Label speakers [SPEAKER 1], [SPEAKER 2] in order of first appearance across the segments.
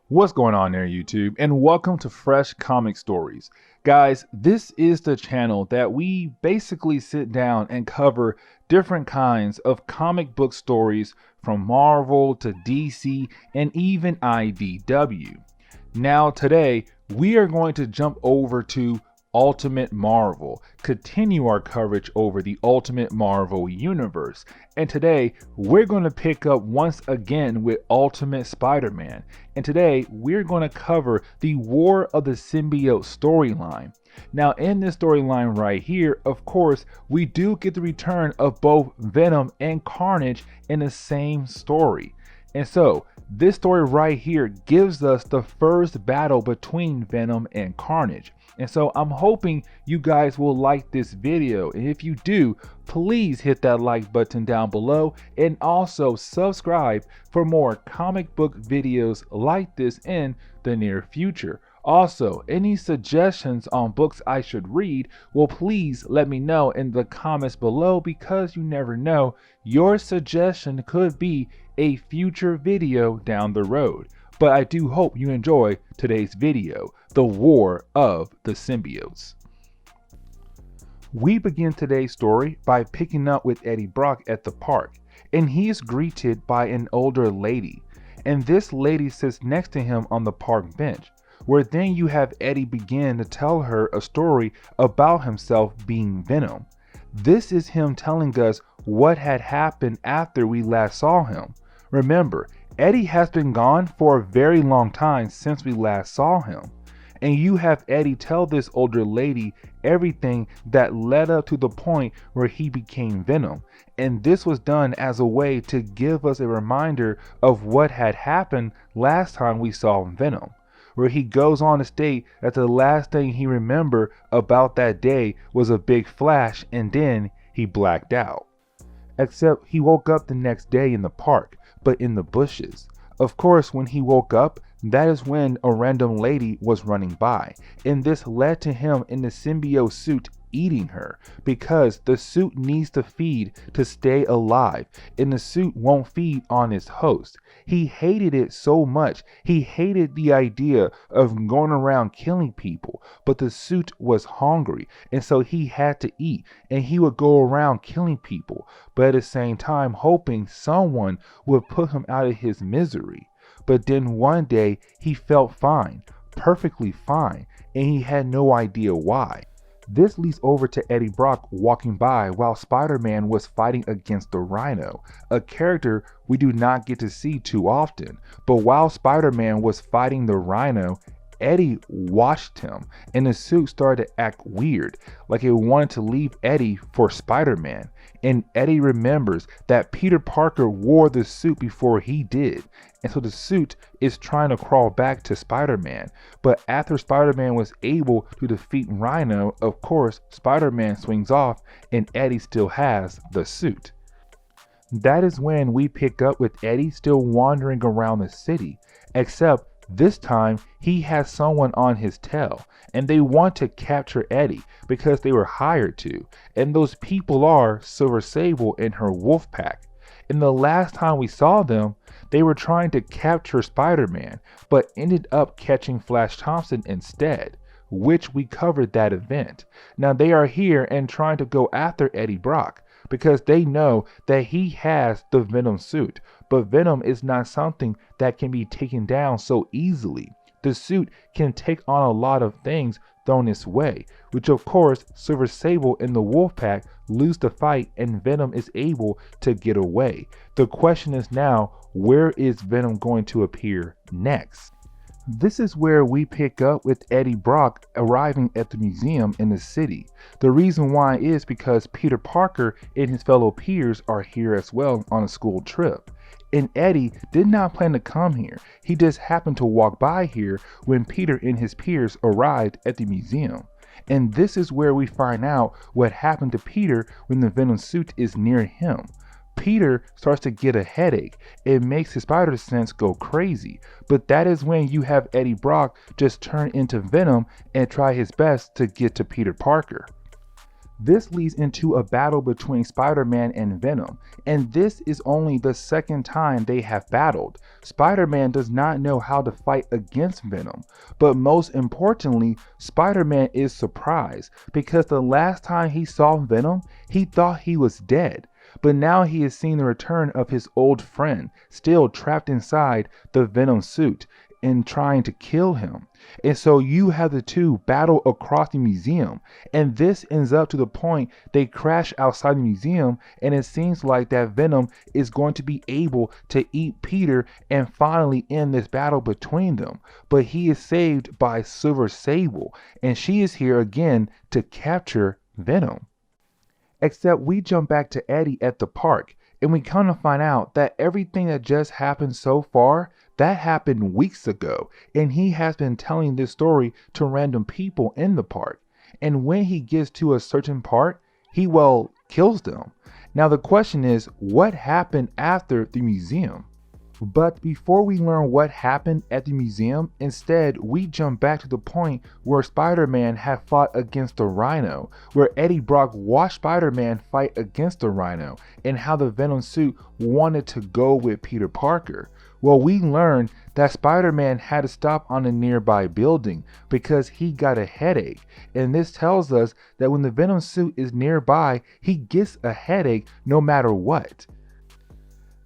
[SPEAKER 1] What's going on there, YouTube? And welcome to Fresh Comic Stories. Guys, this is the channel that we basically sit down and cover different kinds of comic book stories from Marvel to DC and even IDW. Now, today, we are going to jump over to Ultimate Marvel, continue our coverage over the Ultimate Marvel universe. And today, we're going to pick up once again with Ultimate Spider-Man. And today, we're going to cover the War of the Symbiote storyline. Now, in this storyline right here, of course, we do get the return of both Venom and Carnage in the same story. And so, this story right here gives us the first battle between Venom and Carnage. And so I'm hoping you guys will like this video. And if you do, please hit that like button down below and also subscribe for more comic book videos like this in the near future. Also, any suggestions on books I should read, well, please let me know in the comments below, because you never know, your suggestion could be a future video down the road. But I do hope you enjoy today's video, The War of the Symbiotes. We begin today's story by picking up with Eddie Brock at the park, and he is greeted by an older lady, and this lady sits next to him on the park bench, where then you have Eddie begin to tell her a story about himself being Venom. This is him telling us what had happened after we last saw him. Remember, Eddie has been gone for a very long time since we last saw him. And you have Eddie tell this older lady everything that led up to the point where he became Venom. And this was done as a way to give us a reminder of what had happened last time we saw Venom, where he goes on to state that the last thing he remembered about that day was a big flash, and then he blacked out. Except he woke up the next day in the park, but in the bushes. Of course, when he woke up, that is when a random lady was running by, and this led to him in the symbiote suit eating her, because the suit needs to feed to stay alive, and the suit won't feed on its host. He hated it so much. He hated the idea of going around killing people, but the suit was hungry, and so he had to eat, and he would go around killing people, but at the same time hoping someone would put him out of his misery. But then one day he felt fine, perfectly fine, and he had no idea why. This leads over to Eddie Brock walking by while Spider-Man was fighting against the Rhino, a character we do not get to see too often. But while Spider-Man was fighting the Rhino, Eddie watched him, and the suit started to act weird, like it wanted to leave Eddie for Spider-Man. And Eddie remembers that Peter Parker wore the suit before he did, and so the suit is trying to crawl back to Spider-Man. But after Spider-Man was able to defeat Rhino, of course, Spider-Man swings off and Eddie still has the suit. That is when we pick up with Eddie still wandering around the city, except this time he has someone on his tail, and they want to capture Eddie because they were hired to, and those people are Silver Sable and her wolf pack. And the last time we saw them, they were trying to capture Spider-Man, but ended up catching Flash Thompson instead, which we covered that event. Now they are here and trying to go after Eddie Brock, because they know that he has the Venom suit, but Venom is not something that can be taken down so easily. The suit can take on a lot of things thrown its way, which of course Silver Sable and the Wolfpack lose the fight and Venom is able to get away. The question is now, where is Venom going to appear next? This is where we pick up with Eddie Brock arriving at the museum in the city. The reason why is because Peter Parker and his fellow peers are here as well on a school trip. And Eddie did not plan to come here. He just happened to walk by here when Peter and his peers arrived at the museum. And this is where we find out what happened to Peter when the Venom suit is near him. Peter starts to get a headache. It makes his spider sense go crazy. But that is when you have Eddie Brock just turn into Venom and try his best to get to Peter Parker. This leads into a battle between Spider-Man and Venom, and this is only the second time they have battled. Spider-Man does not know how to fight against Venom, but most importantly, Spider-Man is surprised because the last time he saw Venom, he thought he was dead. But now he is seeing the return of his old friend, still trapped inside the Venom suit and trying to kill him. And so you have the two battle across the museum, and this ends up to the point they crash outside the museum, and it seems like that Venom is going to be able to eat Peter and finally end this battle between them. But he is saved by Silver Sable, and she is here again to capture Venom. Except we jump back to Eddie at the park, and we kind of find out that everything that just happened so far, that happened weeks ago, and he has been telling this story to random people in the park. And when he gets to a certain part, he, well, kills them. Now the question is, what happened after the museum? But before we learn what happened at the museum, instead we jump back to the point where Spider-Man had fought against the Rhino, where Eddie Brock watched Spider-Man fight against the Rhino, and how the Venom suit wanted to go with Peter Parker. Well, we learned that Spider-Man had to stop on a nearby building because he got a headache, and this tells us that when the Venom suit is nearby, he gets a headache no matter what.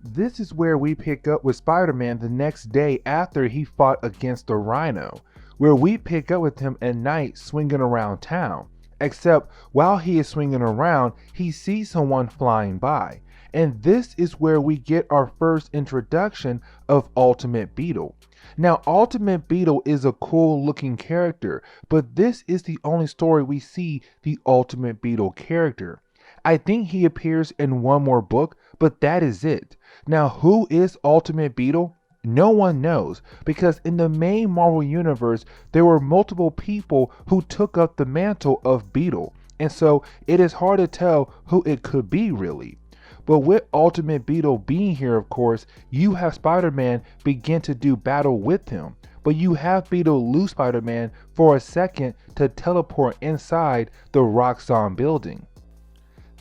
[SPEAKER 1] This is where we pick up with Spider-Man the next day after he fought against the Rhino, where we pick up with him at night swinging around town. Except while he is swinging around, he sees someone flying by. And this is where we get our first introduction of Ultimate Beetle. Now, Ultimate Beetle is a cool looking character, but this is the only story we see the Ultimate Beetle character. I think he appears in one more book, but that is it. Now, who is Ultimate Beetle? No one knows, because in the main Marvel Universe, there were multiple people who took up the mantle of Beetle, and so it is hard to tell who it could be really. But with Ultimate Beetle being here, of course, you have Spider-Man begin to do battle with him, but you have Beetle lose Spider-Man for a second to teleport inside the Roxxon building.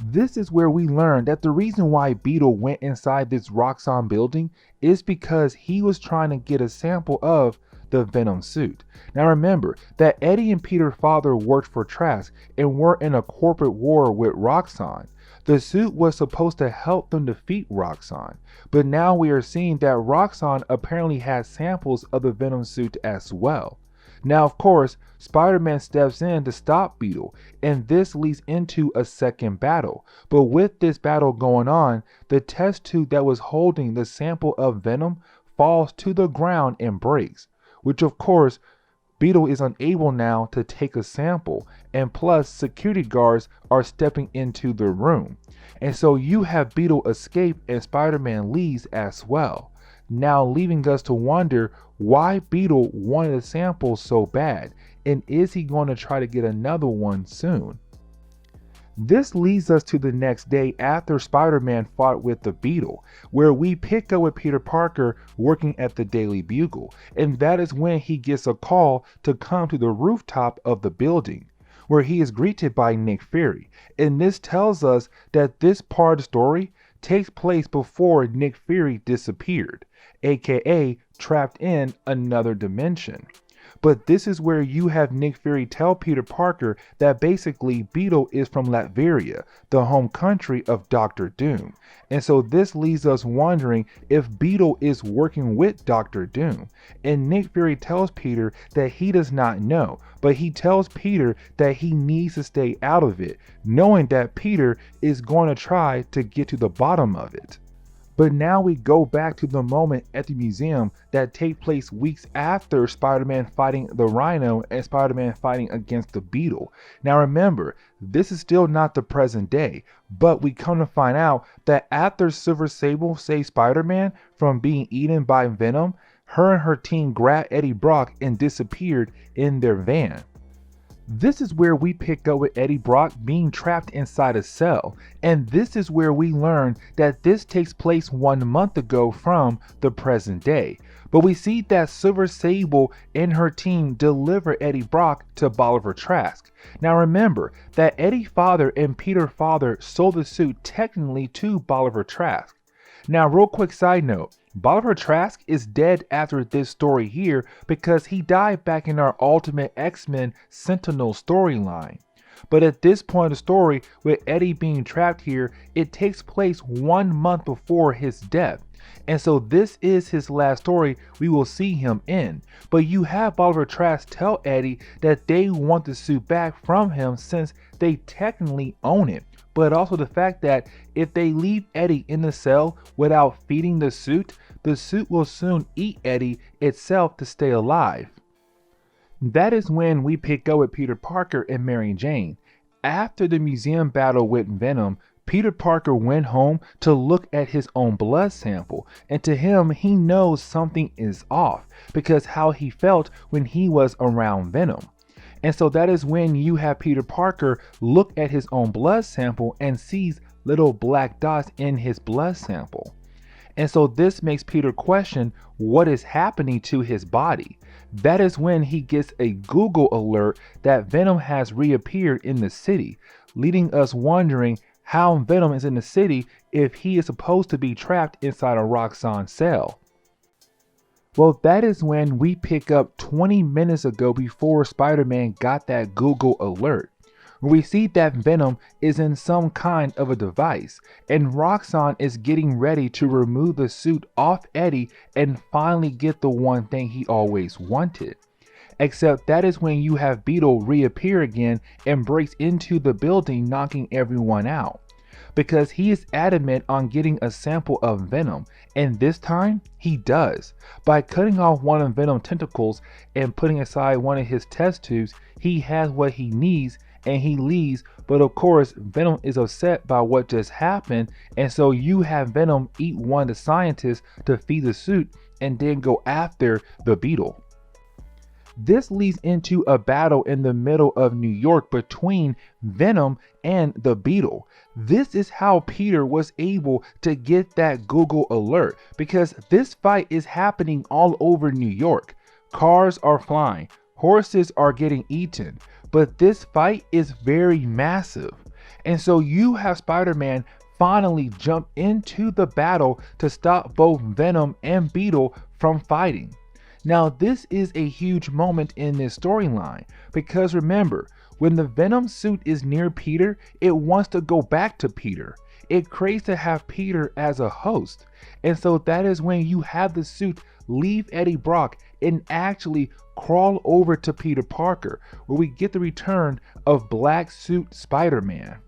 [SPEAKER 1] This is where we learn that the reason why Beetle went inside this Roxxon building is because he was trying to get a sample of the Venom suit. Now remember that Eddie and Peter's father worked for Trask and were in a corporate war with Roxxon. The suit was supposed to help them defeat Roxxon, but now we are seeing that Roxxon apparently has samples of the Venom suit as well. Now, of course, Spider-Man steps in to stop Beetle, and this leads into a second battle. But with this battle going on, the test tube that was holding the sample of Venom falls to the ground and breaks, which of course, Beetle is unable now to take a sample, and plus security guards are stepping into the room. And so you have Beetle escape and Spider-Man leaves as well. Now leaving us to wonder why Beetle wanted a sample so bad, and is he going to try to get another one soon? This leads us to the next day after Spider-Man fought with the Beetle, where we pick up with Peter Parker working at the Daily Bugle, and that is when he gets a call to come to the rooftop of the building, where he is greeted by Nick Fury, and this tells us that this part of the story takes place before Nick Fury disappeared, aka trapped in another dimension. But this is where you have Nick Fury tell Peter Parker that basically Beetle is from Latveria, the home country of Doctor Doom. And so this leaves us wondering if Beetle is working with Doctor Doom. And Nick Fury tells Peter that he does not know, but he tells Peter that he needs to stay out of it, knowing that Peter is going to try to get to the bottom of it. But now we go back to the moment at the museum that take place weeks after Spider-Man fighting the Rhino and Spider-Man fighting against the Beetle. Now remember, this is still not the present day, but we come to find out that after Silver Sable saved Spider-Man from being eaten by Venom, her and her team grabbed Eddie Brock and disappeared in their van. This is where we pick up with Eddie Brock being trapped inside a cell, and this is where we learn that this takes place 1 month ago from the present day. But we see that Silver Sable and her team deliver Eddie Brock to Bolivar Trask. Now remember that Eddie Father and Peter Father sold the suit technically to Bolivar Trask. Now real quick side note, Bolivar Trask is dead after this story here because he died back in our Ultimate X-Men Sentinel storyline. But at this point of the story, with Eddie being trapped here, it takes place 1 month before his death. And so this is his last story we will see him in. But you have Bolivar Trask tell Eddie that they want the suit back from him since they technically own it. But also the fact that if they leave Eddie in the cell without feeding the suit will soon eat Eddie itself to stay alive. That is when we pick up with Peter Parker and Mary Jane. After the museum battle with Venom, Peter Parker went home to look at his own blood sample, and to him, he knows something is off because how he felt when he was around Venom. And so that is when you have Peter Parker look at his own blood sample and sees little black dots in his blood sample. And so this makes Peter question what is happening to his body. That is when he gets a Google alert that Venom has reappeared in the city, leading us wondering how Venom is in the city if he is supposed to be trapped inside a Roxxon cell. Well, that is when we pick up 20 minutes ago before Spider-Man got that Google alert. We see that Venom is in some kind of a device, and Roxxon is getting ready to remove the suit off Eddie and finally get the one thing he always wanted. Except that is when you have Beetle reappear again and breaks into the building, knocking everyone out. Because he is adamant on getting a sample of Venom, and this time he does. By cutting off one of Venom's tentacles and putting aside one of his test tubes, he has what he needs and he leaves. But of course, Venom is upset by what just happened, and so you have Venom eat one of the scientists to feed the suit and then go after the Beetle. This leads into a battle in the middle of New York between Venom and the Beetle. This is how Peter was able to get that Google alert, because this fight is happening all over New York. Cars are flying, horses are getting eaten, but this fight is very massive. And so you have Spider-Man finally jump into the battle to stop both Venom and Beetle from fighting. Now this is a huge moment in this storyline, because remember, when the Venom suit is near Peter, it wants to go back to Peter. It craves to have Peter as a host. And so that is when you have the suit leave Eddie Brock and actually crawl over to Peter Parker, where we get the return of Black Suit Spider-Man.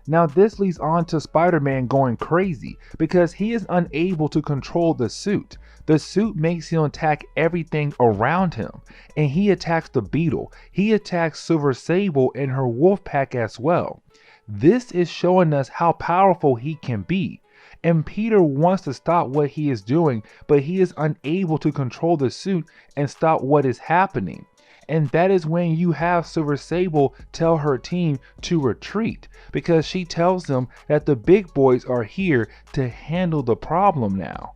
[SPEAKER 1] Now this leads on to Spider-Man going crazy because he is unable to control the suit. The suit makes him attack everything around him, and he attacks the Beetle. He attacks Silver Sable and her wolf pack as well. This is showing us how powerful he can be. And Peter wants to stop what he is doing, but he is unable to control the suit and stop what is happening. And that is when you have Silver Sable tell her team to retreat, because she tells them that the big boys are here to handle the problem now.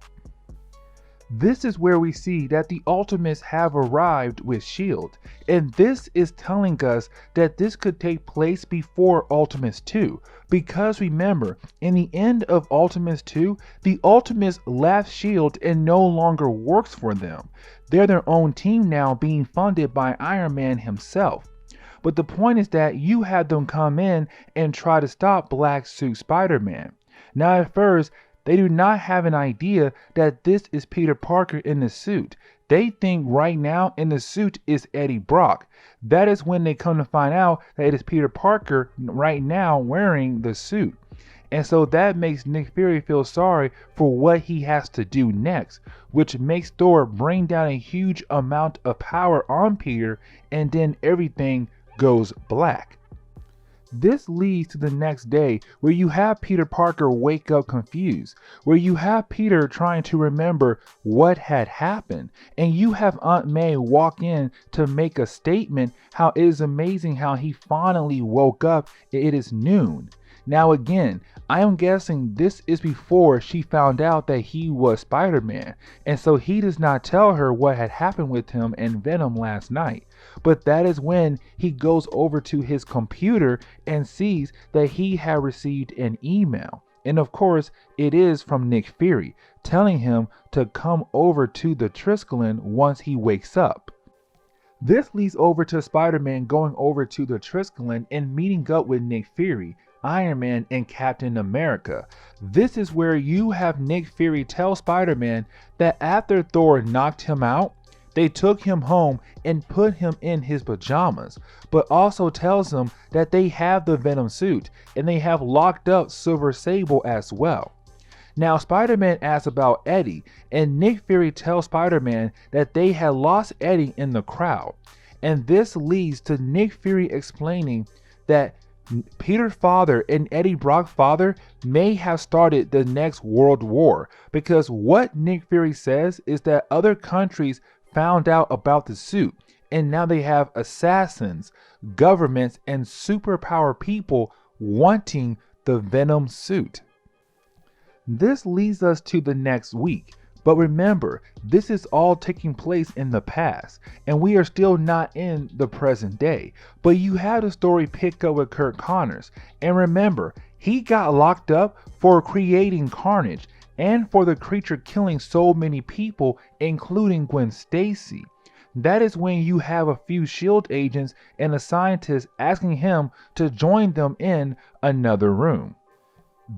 [SPEAKER 1] This is where we see that the Ultimates have arrived with S.H.I.E.L.D. And this is telling us that this could take place before Ultimates 2. Because remember, in the end of Ultimates 2, the Ultimates left S.H.I.E.L.D. and no longer works for them. They're their own team now, being funded by Iron Man himself. But the point is that you had them come in and try to stop Black Suit Spider-Man. Now at first, they do not have an idea that this is Peter Parker in the suit. They think right now in the suit is Eddie Brock. That is when they come to find out that it is Peter Parker right now wearing the suit. And so that makes Nick Fury feel sorry for what he has to do next, which makes Thor bring down a huge amount of power on Peter, and then everything goes black. This leads to the next day where you have Peter Parker wake up confused, where you have Peter trying to remember what had happened, and you have Aunt May walk in to make a statement how it is amazing how he finally woke up and it is noon. Now again, I am guessing this is before she found out that he was Spider-Man, and so he does not tell her what had happened with him and Venom last night. But that is when he goes over to his computer and sees that he had received an email. And of course, it is from Nick Fury, telling him to come over to the Triskelion once he wakes up. This leads over to Spider-Man going over to the Triskelion and meeting up with Nick Fury, Iron Man, and Captain America. This is where you have Nick Fury tell Spider-Man that after Thor knocked him out, they took him home and put him in his pajamas, but also tells him that they have the Venom suit and they have locked up Silver Sable as well. Now Spider-Man asks about Eddie, and Nick Fury tells Spider-Man that they had lost Eddie in the crowd. And this leads to Nick Fury explaining that Peter's father and Eddie Brock's father may have started the next World War, because what Nick Fury says is that other countries found out about the suit, and now they have assassins, governments, and superpower people wanting the Venom suit. This leads us to the next week, but remember, this is all taking place in the past, and we are still not in the present day. But you have the story pick up with Curt Connors, and remember, he got locked up for creating Carnage and for the creature killing so many people, including Gwen Stacy. That is when you have a few SHIELD agents and a scientist asking him to join them in another room.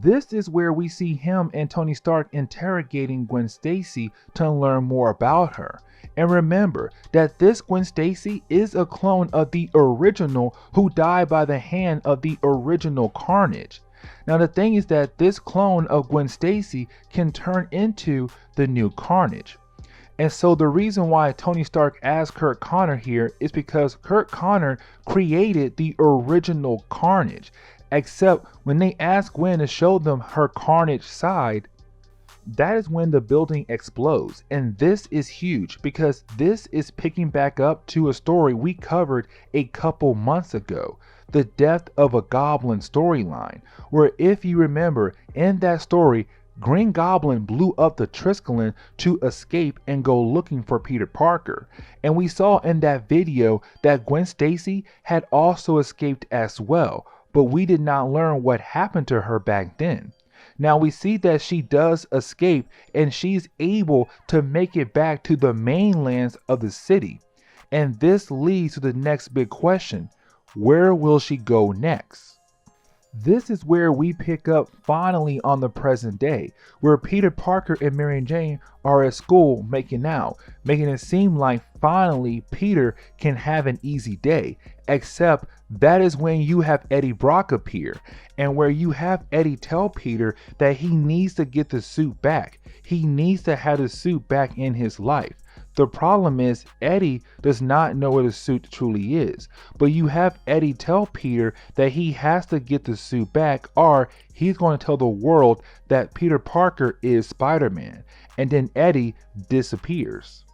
[SPEAKER 1] This is where we see him and Tony Stark interrogating Gwen Stacy to learn more about her. And remember that this Gwen Stacy is a clone of the original who died by the hand of the original Carnage. Now the thing is that this clone of Gwen Stacy can turn into the new Carnage. And so the reason why Tony Stark asked Curt Connor here is because Curt Connor created the original Carnage. Except when they ask Gwen to show them her Carnage side, that is when the building explodes. And this is huge because this is picking back up to a story we covered a couple months ago, the death of a goblin storyline, where if you remember in that story, Green Goblin blew up the Triskelion to escape and go looking for Peter Parker. And we saw in that video that Gwen Stacy had also escaped as well, but we did not learn what happened to her back then. Now we see that she does escape and she's able to make it back to the mainlands of the city. And this leads to the next big question. Where will she go next? This is where we pick up finally on the present day, where Peter Parker and Mary Jane are at school making out, making it seem like finally Peter can have an easy day, except that is when you have Eddie Brock appear, and where you have Eddie tell Peter that he needs to get the suit back. He needs to have the suit back in his life. The problem is Eddie does not know what a suit truly is, but you have Eddie tell Peter that he has to get the suit back or he's going to tell the world that Peter Parker is Spider-Man, and then Eddie disappears.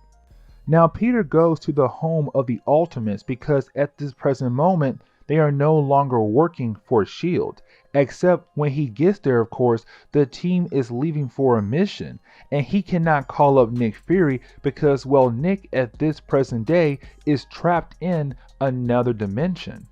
[SPEAKER 1] Now Peter goes to the home of the Ultimates because at this present moment they are no longer working for S.H.I.E.L.D. Except when he gets there, of course, the team is leaving for a mission and he cannot call up Nick Fury because, well, Nick at this present day is trapped in another dimension.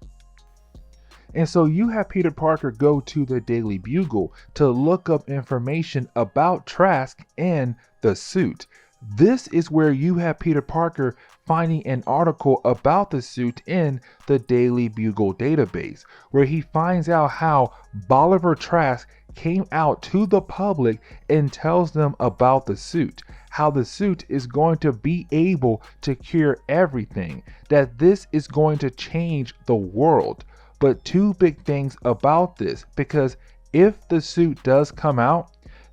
[SPEAKER 1] And so you have Peter Parker go to the Daily Bugle to look up information about Trask and the suit. This is where you have Peter Parker finding an article about the suit in the Daily Bugle database, where he finds out how Bolivar Trask came out to the public and tells them about the suit, how the suit is going to be able to cure everything, that this is going to change the world. But two big things about this, because if the suit does come out,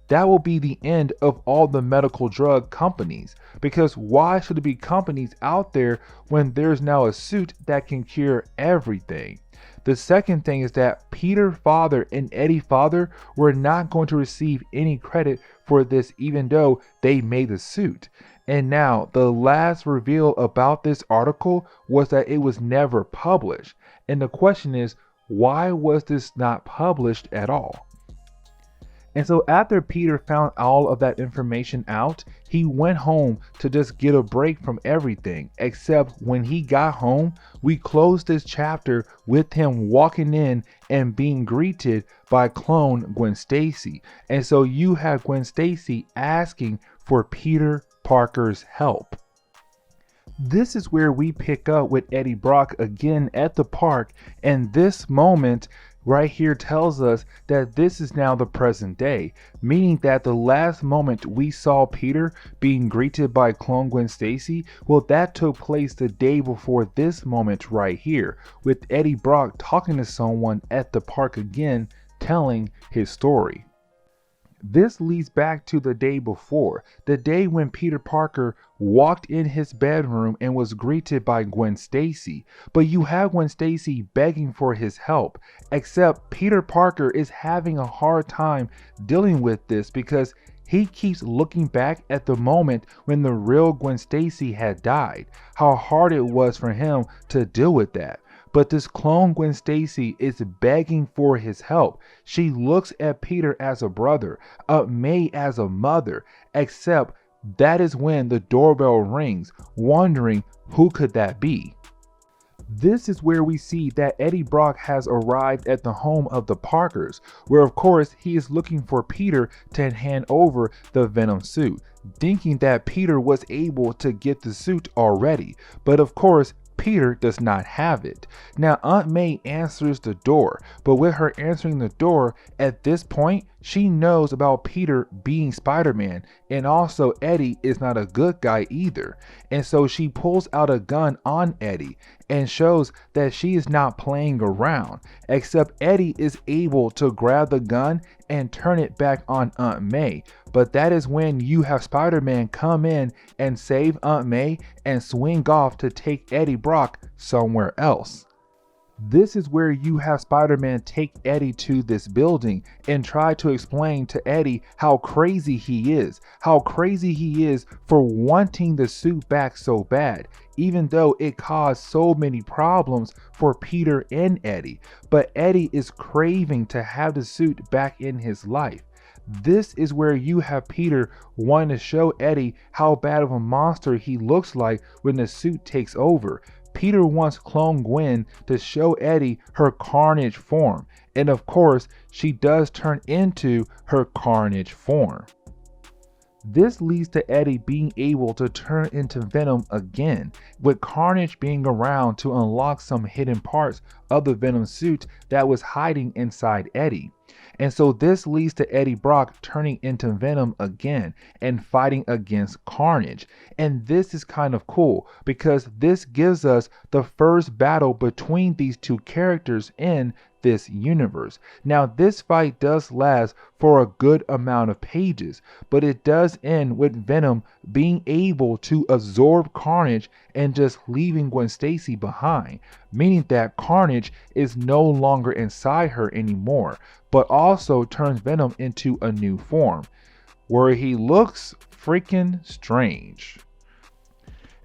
[SPEAKER 1] that will be the end of all the medical drug companies, because why should there be companies out there when there's now a suit that can cure everything? The second thing is that Peter father and Eddie father were not going to receive any credit for this, even though they made the suit. And now the last reveal about this article was that it was never published. And the question is, why was this not published at all? And so after Peter found all of that information out, he went home to just get a break from everything. Except when he got home, we closed this chapter with him walking in and being greeted by clone Gwen Stacy. And so you have Gwen Stacy asking for Peter Parker's help. This is where we pick up with Eddie Brock again at the park, and this moment right here tells us that this is now the present day, meaning that the last moment we saw Peter being greeted by clone Gwen Stacy, well, that took place the day before this moment right here, with Eddie Brock talking to someone at the park again, telling his story. This leads back to the day before, the day when Peter Parker walked in his bedroom and was greeted by Gwen Stacy. But you have Gwen Stacy begging for his help, except Peter Parker is having a hard time dealing with this because he keeps looking back at the moment when the real Gwen Stacy had died, how hard it was for him to deal with that. But this clone Gwen Stacy is begging for his help. She looks at Peter as a brother, May as a mother, except that is when the doorbell rings, wondering who could that be. This is where we see that Eddie Brock has arrived at the home of the Parkers, where of course he is looking for Peter to hand over the Venom suit, thinking that Peter was able to get the suit already, but of course Peter does not have it. Now Aunt May answers the door, but with her answering the door, at this point, she knows about Peter being Spider-Man, and also Eddie is not a good guy either. And so she pulls out a gun on Eddie and shows that she is not playing around, except Eddie is able to grab the gun and turn it back on Aunt May. But that is when you have Spider-Man come in and save Aunt May and swing off to take Eddie Brock somewhere else. This is where you have Spider-Man take Eddie to this building and try to explain to Eddie how crazy he is for wanting the suit back so bad, even though it caused so many problems for Peter and Eddie. But Eddie is craving to have the suit back in his life. This is where you have Peter wanting to show Eddie how bad of a monster he looks like when the suit takes over. Peter wants clone Gwen to show Eddie her Carnage form, and of course she does turn into her Carnage form. This leads to Eddie being able to turn into Venom again, with Carnage being around to unlock some hidden parts of the Venom suit that was hiding inside Eddie. And so this leads to Eddie Brock turning into Venom again and fighting against Carnage. And this is kind of cool because this gives us the first battle between these two characters in this universe. Now this fight does last for a good amount of pages, but it does end with Venom being able to absorb Carnage and just leaving Gwen Stacy behind, meaning that Carnage is no longer inside her anymore, but also turns Venom into a new form, where he looks freaking strange.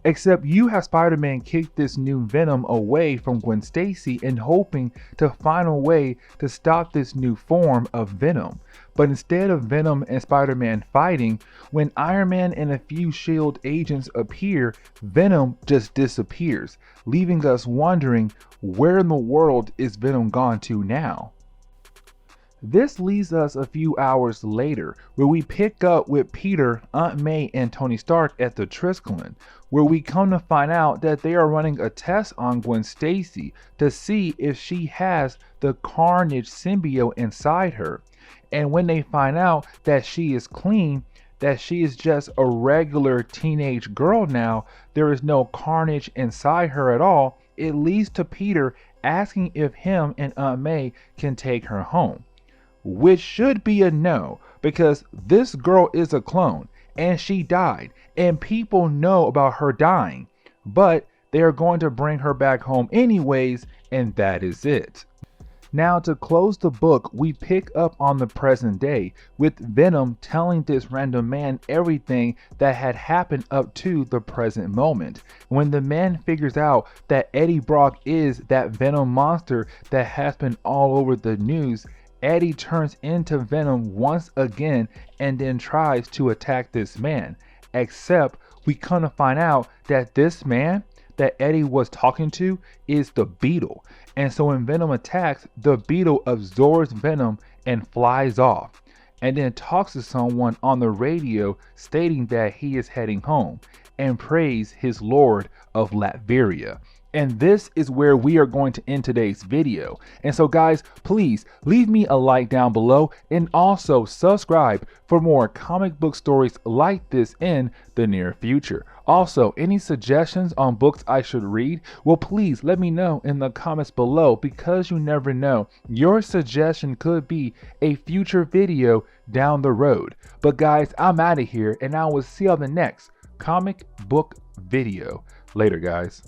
[SPEAKER 1] Except you have Spider-Man kick this new Venom away from Gwen Stacy and hoping to find a way to stop this new form of Venom. But instead of Venom and Spider-Man fighting, when Iron Man and a few S.H.I.E.L.D. agents appear, Venom just disappears, leaving us wondering where in the world is Venom gone to now. This leads us a few hours later, where we pick up with Peter, Aunt May, and Tony Stark at the Triskelion, where we come to find out that they are running a test on Gwen Stacy to see if she has the Carnage symbiote inside her. And when they find out that she is clean, that she is just a regular teenage girl now, there is no Carnage inside her at all, it leads to Peter asking if him and Aunt May can take her home. Which should be a no, because this girl is a clone and she died and people know about her dying, but they are going to bring her back home anyways, and that is it. Now, to close the book, we pick up on the present day with Venom telling this random man everything that had happened up to the present moment. When the man figures out that Eddie Brock is that Venom monster that has been all over the news, Eddie turns into Venom once again and then tries to attack this man. Except we come to find out that this man that Eddie was talking to is the Beetle. And so when Venom attacks, the Beetle absorbs Venom and flies off. And then talks to someone on the radio stating that he is heading home and praise his Lord of Latveria. And this is where we are going to end today's video. And so guys, please leave me a like down below and also subscribe for more comic book stories like this in the near future. Also, any suggestions on books I should read? Well, please let me know in the comments below, because you never know, your suggestion could be a future video down the road. But guys, I'm out of here and I will see you on the next comic book video. Later, guys.